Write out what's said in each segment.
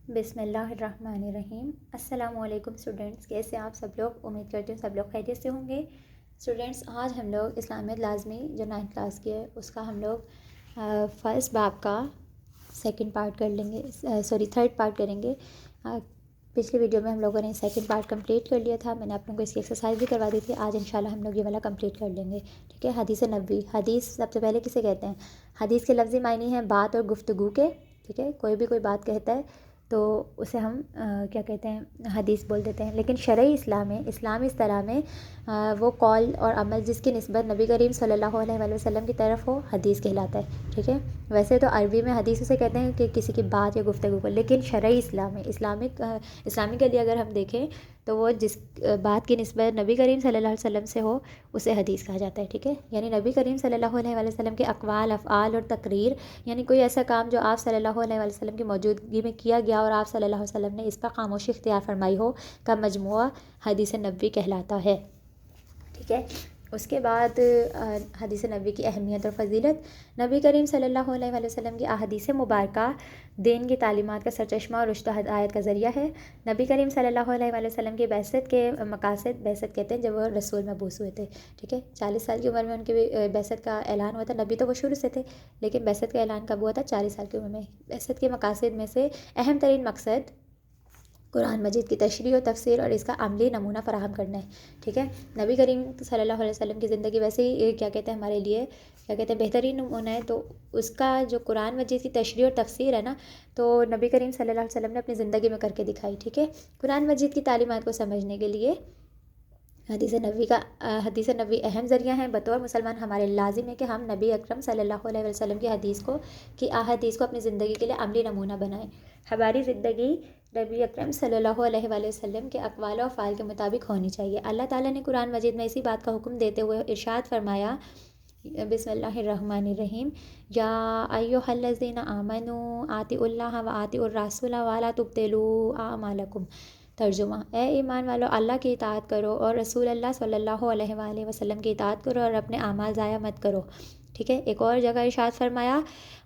بسم اللہ الرحمن الرحیم۔ السلام علیکم اسٹوڈنٹس، کیسے آپ سب لوگ؟ امید کرتی ہوں سب لوگ خیریت سے ہوں گے۔ اسٹوڈنٹس، آج ہم لوگ اسلامیت لازمی جو 9th کلاس کی ہے اس کا ہم لوگ فرسٹ باب کا سیکنڈ پارٹ کر لیں گے، تھرڈ پارٹ کریں گے۔ پچھلی ویڈیو میں ہم لوگوں نے سیکنڈ پارٹ کمپلیٹ کر لیا تھا، میں نے آپ لوگوں کو اس کی ایکسرسائز بھی کروا دی تھی۔ آج انشاءاللہ ہم لوگ یہ والا کمپلیٹ کر لیں گے، ٹھیک ہے۔ حدیث نبوی، حدیث سب سے پہلے کسے کہتے ہیں؟ حدیث کے لفظی معنی ہیں بات اور گفتگو کے، ٹھیک ہے۔ کوئی بھی کوئی بات کہتا ہے تو اسے ہم کیا کہتے ہیں؟ حدیث بول دیتے ہیں۔ لیکن شرعی اسلام اس طرح میں وہ قول اور عمل جس کی نسبت نبی کریم صلی اللہ علیہ وآلہ وسلم کی طرف ہو، حدیث کہلاتا ہے، ٹھیک ہے۔ ویسے تو عربی میں حدیث اسے کہتے ہیں کہ کسی کی بات یا گفتگو کو، لیکن شرعی اسلامی کے لیے اگر ہم دیکھیں تو وہ جس بات کی نسبت نبی کریم صلی اللہ علیہ وسلم سے ہو اسے حدیث کہا جاتا ہے، ٹھیک ہے۔ یعنی نبی کریم صلی اللہ علیہ وآلہ وسلم کے اقوال، افعال اور تقریر، یعنی کوئی ایسا کام جو آپ صلی اللہ علیہ وآلہ وسلم کی موجودگی میں کیا گیا اور آپ صلی اللہ علیہ وسلم نے اس پر خاموشی اختیار فرمائی ہو، کا مجموعہ حدیث نبوی کہلاتا ہے، ٹھیک ہے۔ اس کے بعد حدیث نبوی کی اہمیت اور فضیلت۔ نبی کریم صلی اللہ علیہ وآلہ وسلم کی احادیث مبارکہ دین کی تعلیمات کا سرچشمہ اور رشد و ہدایت کا ذریعہ ہے۔ نبی کریم صلی اللہ علیہ وآلہ وسلم کی بعثت کے مقاصد، بعثت کہتے ہیں جب وہ رسول مبعوث ہوئے تھے، ٹھیک ہے۔ 40 سال کی عمر میں ان کی بعثت کا اعلان ہوا تھا۔ نبی تو وہ شروع سے تھے، لیکن بعثت کا اعلان کب ہوا تھا؟ 40 سال کی عمر میں۔ بعثت کے مقاصد میں سے اہم ترین مقصد قرآن مجید کی تشریح و تفسیر اور اس کا عملی نمونہ فراہم کرنا ہے، ٹھیک ہے۔ نبی کریم صلی اللہ علیہ وسلم کی زندگی ویسے ہی کیا کہتے ہیں ہمارے لیے، کیا کہتے ہیں، بہترین نمونہ ہے، تو اس کا جو قرآن مجید کی تشریح اور تفسیر ہے نا، تو نبی کریم صلی اللہ علیہ وسلم نے اپنی زندگی میں کر کے دکھائی، ٹھیک ہے۔ قرآن مجید کی تعلیمات کو سمجھنے کے لیے حدیث نبوی اہم ذریعہ ہیں۔ بطور مسلمان ہمارے لازم ہے کہ ہم نبی اکرم صلی اللہ علیہ وسلم کی احادیث کو اپنی زندگی کے لیے عملی نمونہ بنائیں۔ ہماری زندگی نبی اکرم صلی اللہ علیہ وآلہ وسلم کے اقوال و افعال کے مطابق ہونی چاہیے۔ اللہ تعالیٰ نے قرآن مجید میں اسی بات کا حکم دیتے ہوئے ارشاد فرمایا، بسم اللہ الرحمن الرحیم، یا ایھا الذین آمنوا اطیعوا اللہ واطیعوا الرسول ولا تبطلوا اعمالکم۔ ترجمہ: اے ایمان والو، اللہ کی اطاعت کرو اور رسول اللہ صلی اللہ علیہ وآلہ وسلم کی اطاعت کرو اور اپنے اعمال ضائع مت کرو، ٹھیک ہے۔ ایک اور جگہ ارشاد فرمایا،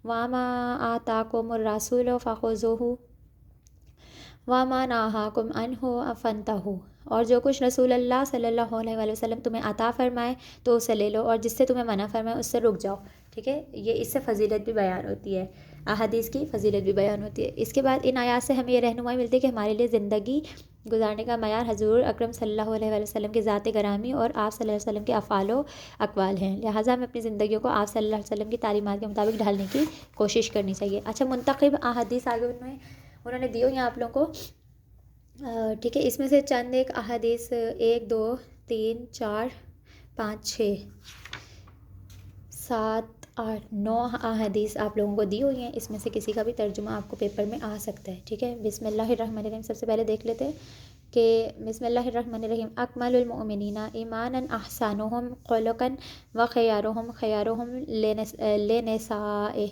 وما آتاکم الرسول فخذوہ وما نہاکم عنہ فانتہوا۔ اور جو کچھ رسول اللہ صلی اللہ علیہ وآلہ وسلم تمہیں عطا فرمائے تو اسے لے لو، اور جس سے تمہیں منع فرمائے اس سے رک جاؤ، ٹھیک ہے۔ یہ اس سے فضیلت بھی بیان ہوتی ہے، احادیث کی فضیلت بھی بیان ہوتی ہے۔ اس کے بعد ان آیات سے ہمیں یہ رہنمائی ملتی ہے کہ ہمارے لیے زندگی گزارنے کا معیار حضور اکرم صلی اللہ علیہ وآلہ وسلم کی ذات گرامی اور آپ صلی اللہ علیہ وسلم کے افعال و اقوال ہیں، لہٰذا ہمیں اپنی زندگیوں کو آپ صلی اللہ علیہ وسلم کی تعلیمات کے مطابق ڈھالنے کی کوشش کرنی چاہیے۔ اچھا، منتخب احادیث آگے انہوں نے دی ہوئی ہیں آپ لوگوں کو، ٹھیک ہے۔ اس میں سے چند ایک احادیث 1 2 3 4 5 6 7 8 9 احادیث آپ لوگوں کو دی ہوئی ہیں۔ اس میں سے کسی کا بھی ترجمہ آپ کو پیپر میں آ سکتا ہے، ٹھیک ہے۔ بسم اللہ الرحمن الرحیم، سب سے پہلے دیکھ لیتے ہیں کہ بسم اللہ الرحمن الرحیم، اکمل المؤمنین ایمانا احسنهم خلقا وخیارهم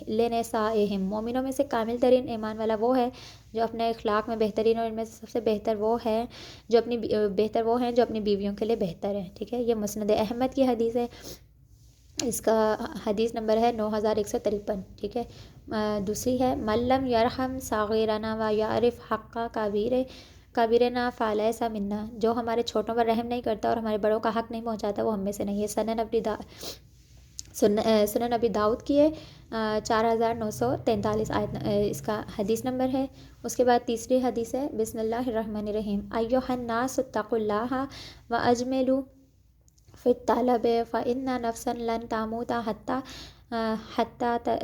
لنسائهم۔ مومنوں میں سے کامل ترین ایمان والا وہ ہے جو اپنے اخلاق میں بہترین، اور ان میں سے سب سے بہتر وہ ہیں جو اپنی بیویوں کے لیے بہتر ہیں، ٹھیک ہے۔ یہ مسند احمد کی حدیث ہے، اس کا حدیث نمبر ہے 9153، ٹھیک ہے۔ دوسری ہے، من لم یرحم صاغرنا و یعرف حق کبیرنا فلیس منا۔ جو ہمارے چھوٹوں پر رحم نہیں کرتا اور ہمارے بڑوں کا حق نہیں پہنچاتا وہ ہم میں سے نہیں ہے۔ سنن ابی داؤد کی ہے، 4943 آیت اس کا حدیث نمبر ہے۔ اس کے بعد تیسری حدیث ہے، بسم اللہ الرحمن الرحیم، ایھا الناس اتقوا اللہ واجملوا فی الطلب فإن نفسا لن تموت حتی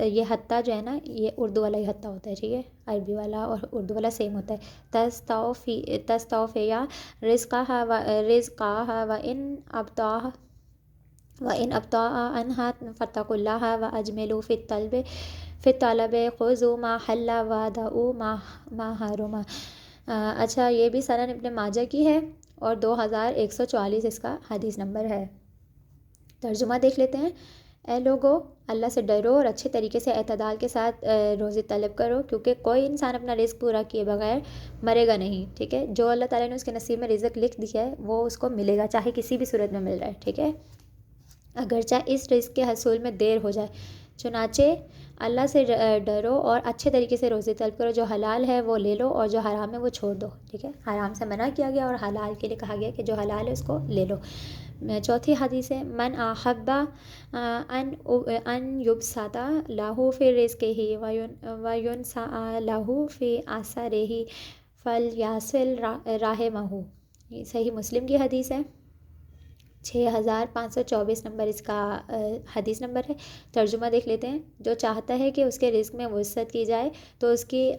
یہ حتی جو ہے نا، یہ اردو والا ہی حتی ہوتا ہے، ٹھیک ہے۔ عربی والا اور اردو والا سیم ہوتا ہے۔ تستوفیا رزقہا وإن أبطأ عنها فاتقوا الله وأجملوا في الطلب خذوا ما حل ودعوا ما حرم۔ اچھا، یہ بھی سنن ابن ماجہ کی ہے اور 2144 اس کا حدیث نمبر ہے۔ ترجمہ دیکھ لیتے ہیں، اے لوگو، اللہ سے ڈرو اور اچھے طریقے سے اعتدال کے ساتھ روزی طلب کرو، کیونکہ کوئی انسان اپنا رزق پورا کیے بغیر مرے گا نہیں، ٹھیک ہے۔ جو اللہ تعالیٰ نے اس کے نصیب میں رزق لکھ دیا ہے وہ اس کو ملے گا، چاہے کسی بھی صورت میں مل رہا ہے، ٹھیک ہے، اگرچہ اس رزق کے حصول میں دیر ہو جائے۔ چنانچہ اللہ سے ڈرو اور اچھے طریقے سے روزی طلب کرو، جو حلال ہے وہ لے لو اور جو حرام ہے وہ چھوڑ دو، ٹھیک ہے، حرام سے منع کیا گیا اور حلال کے لیے کہا گیا کہ جو حلال ہے اس کو لے لو۔ چوتھی حدیث ہے من احب ان یبسط لہ فی رزقہ وینسأ لہ فی اثرہ فلیصل رحمہ، یہ صحیح مسلم کی حدیث ہے، 6524 نمبر اس کا حدیث نمبر ہے۔ ترجمہ دیکھ لیتے ہیں۔ جو چاہتا ہے کہ اس کے رزق میں وسعت کی جائے تو اس کی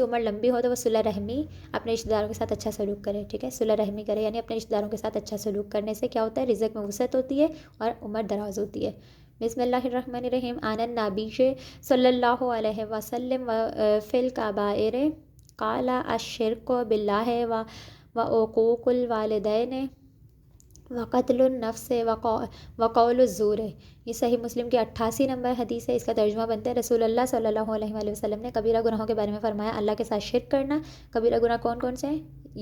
عمر لمبی ہو تو وہ صلہ رحمی اپنے رشتہ داروں کے ساتھ اچھا سلوک کرے، ٹھیک ہے، صلہ رحمی کرے، یعنی اپنے رشتہ داروں کے ساتھ اچھا سلوک کرنے سے کیا ہوتا ہے، رزق میں وسعت ہوتی ہے اور عمر دراز ہوتی ہے۔ بسم اللہ الرحمن الرحیم۔ عن النبی صلی اللہ علیہ وسلم فی الکبائر قال الشرک باللہ وعقوق الوالدین وقتل النفس وقول الزور، یہ صحیح مسلم کی 88 نمبر حدیث ہے۔ اس کا ترجمہ بنتا ہے رسول اللہ صلی اللہ علیہ وآلہ وسلم نے کبیرہ گناہوں کے بارے میں فرمایا، اللہ کے ساتھ شرک کرنا۔ کبیرہ گناہ کون کون سے ہیں؟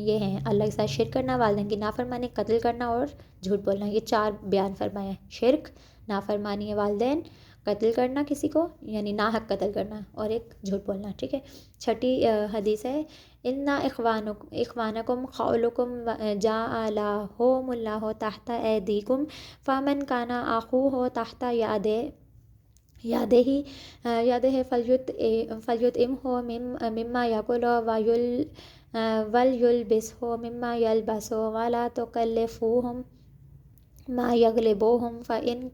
یہ ہیں اللہ کے ساتھ شرک کرنا، والدین کی نافرمانی، قتل کرنا اور جھوٹ بولنا، یہ 4 بیان فرمایا ہے، شرک، نافرمانی والدین، قتل کرنا کسی کو یعنی ناحق قتل کرنا، اور ایک جھوٹ بولنا، ٹھیک ہے۔ چھٹی حدیث ہے ان اخوانکم خولکم جعلہم اللہ تحت ایدیکم فمن کان اخوہ تحت یادہ فلیطعمہ مما یاکل ولیلبسہ مما یلبس ولا تکلفوہم ما یغلبوہم فإن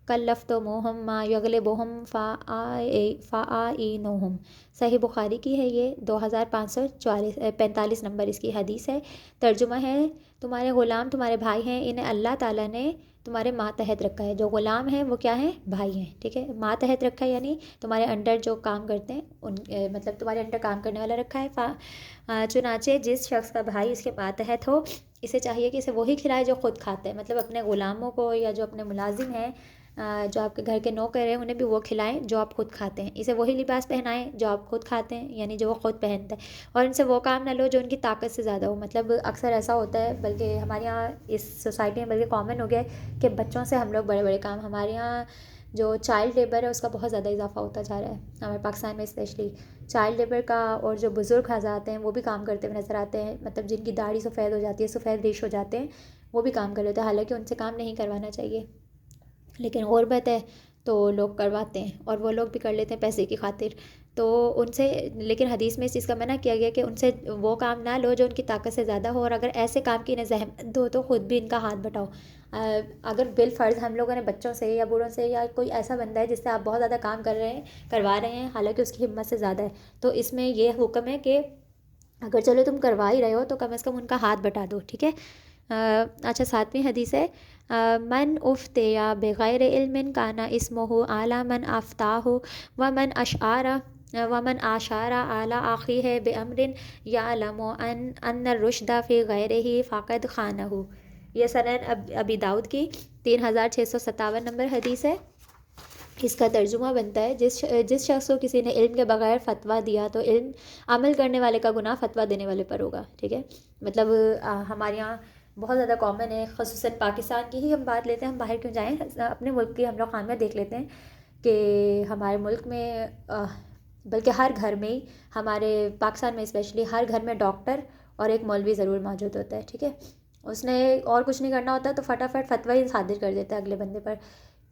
کلفتموہم ما یغلبوہم فآئینوہم، صحیح بخاری کی ہے، یہ 2545 نمبر اس کی حدیث ہے۔ ترجمہ ہے تمہارے غلام تمہارے بھائی ہیں، انہیں اللہ تعالیٰ نے تمہارے ماتحت رکھا ہے۔ جو غلام ہیں وہ کیا ہیں؟ بھائی ہیں، ٹھیک ہے، ماتحت رکھا ہے یعنی تمہارے انڈر جو کام کرتے ہیں مطلب تمہارے انڈر کام کرنے والا رکھا ہے۔ چنانچہ جس شخص کا بھائی اس کے ماتحت ہو اسے چاہیے کہ اسے وہی کھلائے جو خود کھاتا ہے، مطلب اپنے غلاموں کو یا جو اپنے ملازم ہیں، جو آپ کے گھر کے نوکر ہیں، انہیں بھی وہ کھلائیں جو آپ خود کھاتے ہیں، اسے وہی لباس پہنائیں جو آپ خود کھاتے ہیں یعنی جو وہ خود پہنتا ہے، اور ان سے وہ کام نہ لو جو ان کی طاقت سے زیادہ ہو۔ مطلب اکثر ایسا ہوتا ہے، بلکہ ہمارے یہاں اس سوسائٹی میں بلکہ کامن ہو گیا ہے کہ بچوں سے ہم لوگ بڑے بڑے کام، ہمارے یہاں جو چائلڈ لیبر ہے اس کا بہت زیادہ اضافہ ہوتا جا رہا ہے ہمارے پاکستان میں، اسپیشلی چائلڈ لیبر کا، اور جو بزرگ حضرات ہیں وہ بھی کام کرتے ہوئے نظر آتے ہیں، مطلب جن کی داڑھی سفید ہو جاتی ہے، سفید ریش ہو جاتے ہیں، وہ بھی کام کر لیتے ہیں، حالانکہ ان سے کام نہیں کروانا چاہیے، لیکن غربت ہے تو لوگ کرواتے ہیں اور وہ لوگ بھی کر لیتے ہیں پیسے کی خاطر، تو ان سے، لیکن حدیث میں اس چیز کا منع کیا گیا کہ ان سے وہ کام نہ لو جو ان کی طاقت سے زیادہ ہو، اور اگر ایسے کام کی انہیں زحمت ہو تو خود بھی ان کا ہاتھ بٹاؤ۔ اگر بالفرض ہم لوگوں نے بچوں سے یا بوڑھوں سے یا کوئی ایسا بندہ ہے جس سے آپ بہت زیادہ کام کروا رہے ہیں حالانکہ اس کی ہمت سے زیادہ ہے، تو اس میں یہ حکم ہے کہ اگر چلو تم کروا ہی رہے ہو تو کم از کم ان کا ہاتھ بٹا دو، ٹھیک ہے۔ اچھا 7ویں حدیث ہے من افتیا بغیر علم کان اسمہ اعلی من افتاہ ومن اشار اعلی اخیہ بامر یعلم ان الرشد فی غیرہ فقد خانہ، یہ سنن ابی داؤد کی 3657 نمبر حدیث ہے۔ اس کا ترجمہ بنتا ہے جس شخص کو کسی نے علم کے بغیر فتویٰ دیا تو علم عمل کرنے والے کا گناہ فتویٰ دینے والے پر ہوگا، ٹھیک ہے۔ مطلب ہمارے یہاں بہت زیادہ کامن ہے، خصوصاً پاکستان کی ہی ہم بات لیتے ہیں، ہم باہر کیوں جائیں، اپنے ملک کی ہم لوگ خامیاں دیکھ لیتے ہیں کہ ہمارے ملک میں بلکہ ہر گھر میں ہی، ہمارے پاکستان میں اسپیشلی ہر گھر میں ڈاکٹر اور ایک مولوی ضرور موجود ہوتا ہے، ٹھیک ہے۔ اس نے اور کچھ نہیں کرنا ہوتا تو فٹافٹ فتویٰ ہی صادر کر دیتا ہے اگلے بندے پر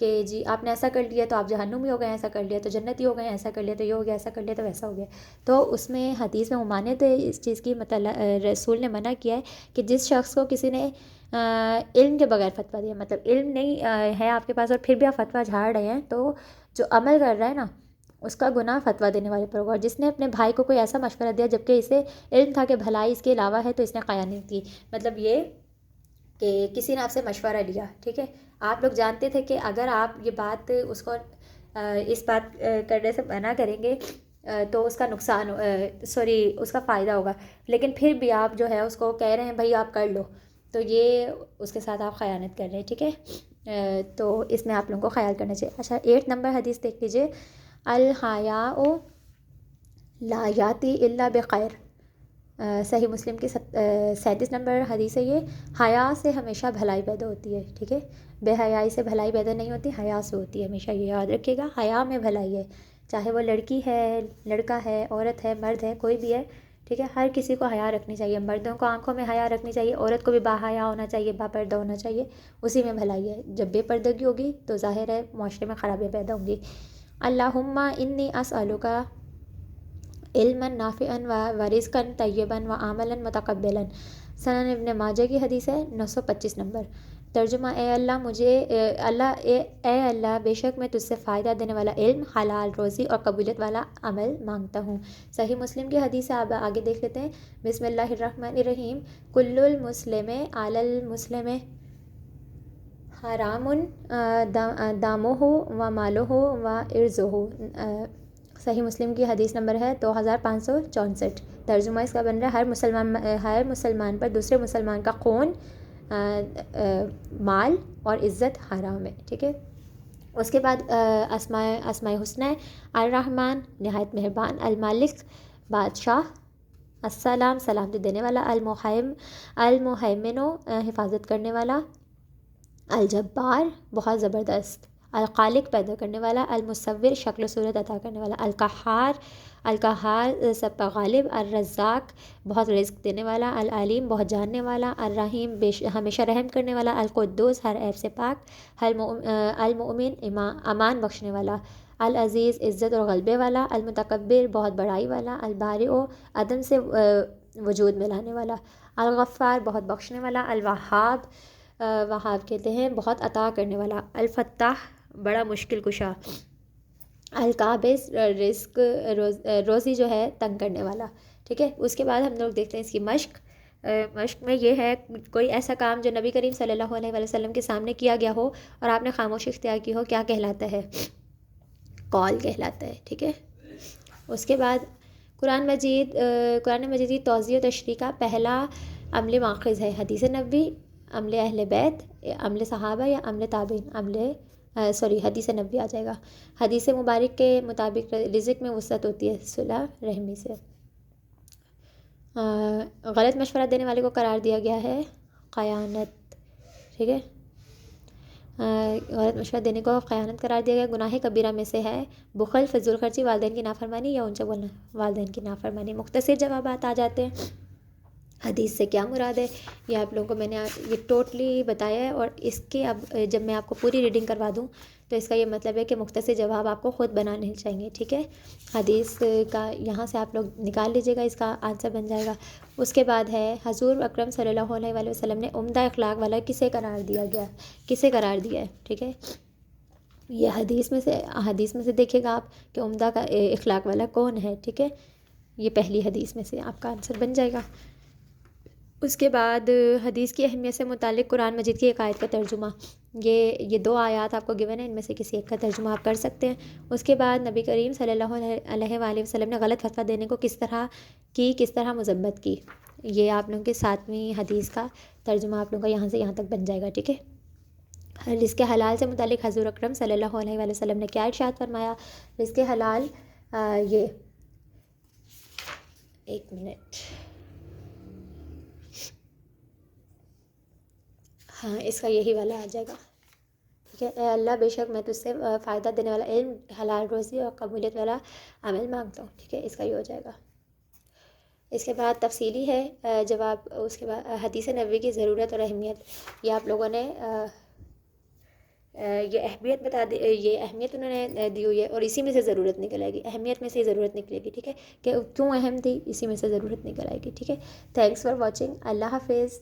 کہ جی آپ نے ایسا کر لیا تو آپ جہنمی ہو گئے، ایسا کر لیا تو جنتی ہو گئے، ایسا کر لیا تو یہ ہو گیا، ایسا کر لیا تو ویسا ہو گیا۔ تو اس میں حدیث میں ممانعت ہے اس چیز کی، مطلب رسول نے منع کیا ہے کہ جس شخص کو کسی نے علم کے بغیر فتویٰ دیا، مطلب علم نہیں ہے آپ کے پاس اور پھر بھی آپ فتویٰ جھاڑ رہے ہیں، تو جو عمل کر رہا ہے نا اس کا گناہ فتویٰ دینے والے پر ہوگا، اور جس نے اپنے بھائی کو کوئی ایسا مشورہ دیا جبکہ اسے علم تھا کہ بھلائی اس کے علاوہ ہے تو اس نے خیانت کی، مطلب یہ کہ کسی نے آپ سے مشورہ لیا، ٹھیک ہے، آپ لوگ جانتے تھے کہ اگر آپ یہ بات اس کو اس بات کرنے سے منع کریں گے تو اس کا نقصان اس کا فائدہ ہوگا، لیکن پھر بھی آپ جو ہے اس کو کہہ رہے ہیں بھائی آپ کر لو، تو یہ اس کے ساتھ آپ خیانت کر رہے ہیں، ٹھیک ہے۔ تو اس میں آپ لوگوں کو خیال کرنا چاہیے۔ اچھا 8 نمبر حدیث دیکھ لیجیے، الحیاء لا یاتی الا بخیر، صحیح مسلم کی 37 نمبر حدیث ہے یہ. حیا سے ہمیشہ بھلائی پیدا ہوتی ہے. ٹھیک ہے، بے حیائی سے بھلائی پیدا نہیں ہوتی، حیا سے ہوتی ہے. ہمیشہ یہ یاد رکھیے گا، حیا میں بھلائی ہے. چاہے وہ لڑکی ہے، لڑکا ہے، عورت ہے، مرد ہے، کوئی بھی ہے. ٹھیک ہے، ہر کسی کو حیا رکھنی چاہیے. مردوں کو آنکھوں میں حیا رکھنی چاہیے، عورت کو بھی با حیا ہونا چاہیے، با پردہ ہونا چاہیے. اسی میں بھلائی ہے. جب بے پردگی ہوگی تو ظاہر ہے معاشرے میں خرابیاں پیدا ہوں گی. اللہم انی اسألک علما نافعا ورزقا طیبا وعملا متقبلا. سنن ابن ماجہ کی حدیث ہے 925 نمبر. ترجمہ: اے اللہ مجھے اے اللہ بے شک میں تجھ سے فائدہ دینے والا علم، حلال روزی اور قبولیت والا عمل مانگتا ہوں. صحیح مسلم کی حدیث ہے، آپ آگے دیکھ لیتے ہیں. بسم اللہ الرحمن الرحیم. کل المسلم علی المسلم حرام دمہ و مالہ و عرضہ. صحیح مسلم کی حدیث نمبر ہے 2564. ترجمہ اس کا بن رہا ہے ہر مسلمان پر دوسرے مسلمان کا خون، مال اور عزت حرام ہے. ٹھیک ہے، اس کے بعد اسماء حسنہ: الرحمن نہایت مہربان، المالک بادشاہ، السلام سلامتی دینے والا، المہیمن حفاظت کرنے والا، الجبار بہت زبردست، الخالق پیدا کرنے والا، المصور شکل و صورت عطا کرنے والا، القہار سب پر غالب، الرزاق بہت رزق دینے والا، العلیم بہت جاننے والا، الرحیم ہمیشہ رحم کرنے والا، القدوس ہر عیب سے پاک، المؤمن امان بخشنے والا، العزیز عزت اور غلبے والا، المتکبر بہت بڑائی والا، البارئ عدم سے وجود میں لانے والا، الغفار بہت بخشنے والا، الوہاب وہاب کہتے ہیں بہت عطا کرنے والا، الفتاح بڑا مشکل کشا، القابض رزق روزی جو ہے تنگ کرنے والا. ٹھیک ہے، اس کے بعد ہم لوگ دیکھتے ہیں اس کی مشق میں یہ ہے کوئی ایسا کام جو نبی کریم صلی اللہ علیہ وسلم کے سامنے کیا گیا ہو اور آپ نے خاموشی اختیار کی ہو، کیا کہلاتا ہے؟ قول کہلاتا ہے. ٹھیک ہے، اس کے بعد قرآن مجید کی توضیح و تشریح کا پہلا عملی ماخذ ہے حدیث نبوی، عمل اہل بیت، عمل صحابہ یا عمل تابعین. حدیث نبوی آ جائے گا. حدیث مبارک کے مطابق رزق میں وسعت ہوتی ہے صلہ رحمی سے. غلط مشورہ دینے والے کو قرار دیا گیا ہے خیانت. ٹھیک ہے، غلط مشورہ دینے کو خیانت قرار دیا گیا. گناہ کبیرہ میں سے ہے بخل، فضول خرچی، والدین کی نافرمانی یا اونچا بولنا. والدین کی نافرمانی. مختصر جوابات آ جاتے ہیں. حدیث سے کیا مراد ہے یہ آپ لوگوں کو میں نے یہ ٹوٹلی بتایا ہے، اور اس کے اب جب میں آپ کو پوری ریڈنگ کروا دوں تو اس کا یہ مطلب ہے کہ مختصر جواب آپ کو خود بنانے چاہیے. ٹھیک ہے، حدیث کا یہاں سے آپ لوگ نکال لیجیے گا، اس کا آنسر بن جائے گا. اس کے بعد ہے حضور اکرم صلی اللہ علیہ وسلم نے عمدہ اخلاق والا کسے قرار دیا ہے. ٹھیک ہے، یہ حدیث میں سے دیکھیے گا آپ کہ عمدہ کا اخلاق والا کون ہے. ٹھیک ہے، یہ پہلی حدیث میں سے آپ کا آنسر بن جائے گا. اس کے بعد حدیث کی اہمیت سے متعلق قرآن مجید کی ایک آیت کا ترجمہ. یہ دو آیات آپ کو گیون ہیں، ان میں سے کسی ایک کا ترجمہ آپ کر سکتے ہیں. اس کے بعد نبی کریم صلی اللہ علیہ وآلہ وسلم نے غلط فتویٰ دینے کو کس طرح مذمت کی. یہ آپ لوگوں کے 7ویں حدیث کا ترجمہ آپ لوگوں کا یہاں سے یہاں تک بن جائے گا. ٹھیک ہے، رزق حلال سے متعلق حضور اکرم صلی اللہ علیہ وآلہ وسلم نے کیا ارشاد فرمایا؟ رزق حلال یہ ایک منٹ، ہاں اس کا یہی والا آ جائے گا. ٹھیک ہے، اے اللہ بے شک میں تجھ سے فائدہ دینے والا علم، حلال روزی اور قبولیت والا عمل مانگتا ہوں. ٹھیک ہے، اس کا یہ ہو جائے گا. اس کے بعد تفصیلی ہے جواب. اس کے بعد حدیث نبوی کی ضرورت اور اہمیت. یہ آپ لوگوں نے یہ اہمیت بتا دی، یہ اہمیت انہوں نے دی ہوئی ہے، اور اسی میں سے ضرورت نکل آئے گی. اہمیت میں سے ہی ضرورت نکلے گی. ٹھیک ہے، کہ کیوں اہم تھی، اسی میں سے ضرورت نکل آئے گی. ٹھیک ہے، تھینکس فار واچنگ. اللہ حافظ.